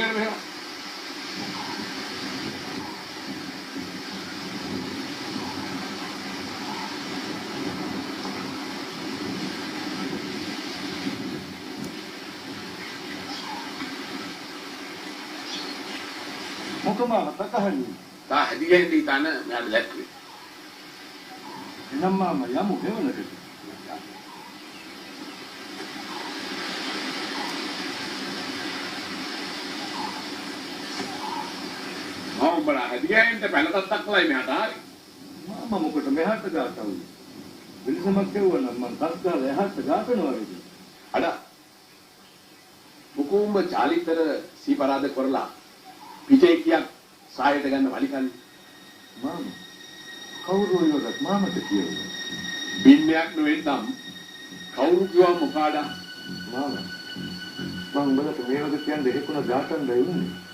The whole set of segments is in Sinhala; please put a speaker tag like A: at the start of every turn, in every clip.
A: මෙන්න මෙහෙම.
B: මොකම තකහනි
A: තා හදිගෙන් දීතන මෙයාට දැක්කේ.
B: එනම් මාම යමු ගෙවලට.
A: බලා හදිගෙන්ට පැනතක් ලයි මෙහාට ආවේ.
B: මාම මොකට මෙහාට ගාතවුද? විලිසමක් කෙවුවා නම් මං තස්කාල එහාට ගාතනවා වේද?
A: අඩ මුකුඹ චාලිතර සීපරාද කරලා පිටේ කියක් සායයට ගන්න වලිකන්නේ.
B: මාම කවුරු වලට මාමට කියනවා.
A: බින්නයක් නෙවෙන්නම් කවුරු කිව්වා මොකාඩා
B: මාම මං උඹලට මේ වගේ කියන්නේ දෙහෙකුණ ගාතන්න ඉන්නේ.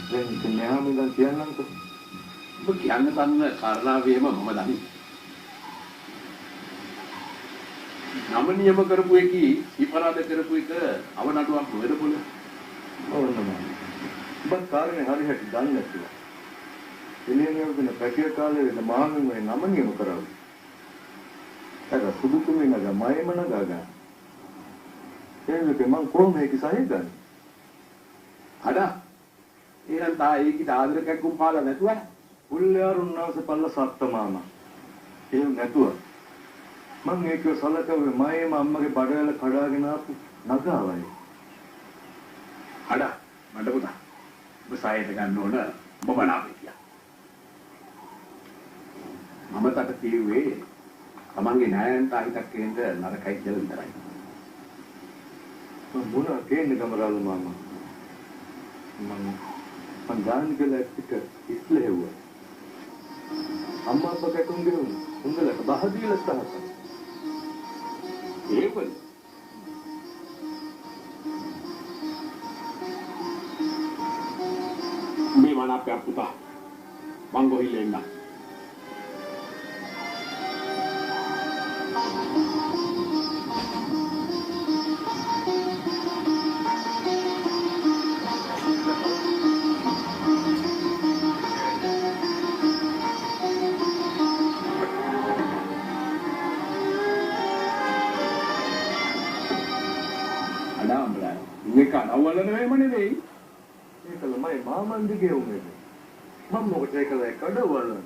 B: දැන් මෙහාම ඉඳන් කියන්නම්කෝ.
A: ඔබ කියන්න තන්න කාරණාවේම මම දන්නේ. නම නියම කරපු එකී සීපරාද කරපු එක අවනඩුවක් වෙරපොළ.
B: ඕනම. ඔබ කාරණේ හරියට දන්නේ නැතුව. එළියෙන් යන පැකිය කාලේ වෙන මාමෙන් මේ නම නියම කරවලු. අර සුදුකුමේ නග මයම නගා. එන්නක මං කොහොම මේක සහය ගන්නේ?
A: අඩ එහෙනම් තා ඒකේ ආදර කැක්කුම් පාලා නැතුව
B: උල්ලාරුන්නාස පල්ල සත්ත මාමා. එහෙම නැතුව මං ඒක සලකවේ මයම අම්මගේ බඩවැල කඩාගෙන ආපු නගාවයි.
A: අඩ මඩ පුතා ඔබ සායයට ගන්න ඕන ඔබ බලාපේ කියා. මම කට කිව්වේ තමන්ගේ ණයන්ට අහිතක් කියන්න නරකයි කියලා විතරයි.
B: මොන කේන්න ගමරාල මාමා. මං ගාන කියලා එක්ක ඉස්ලෙව්වා. අම්මා අප්පා කැටුම්ගේ උන්දලට බහදීලා ස්ථාපන.
A: ඒකද මේ මන අපේ පුතා මං ගොහිල්ල එන්න. මේක නවල නෙවෙයිම නෙවෙයි.
B: ඒකල මයි මාමන්දිගේ උමේද. මම මොකටද ඒකල කඩවලන්නේ.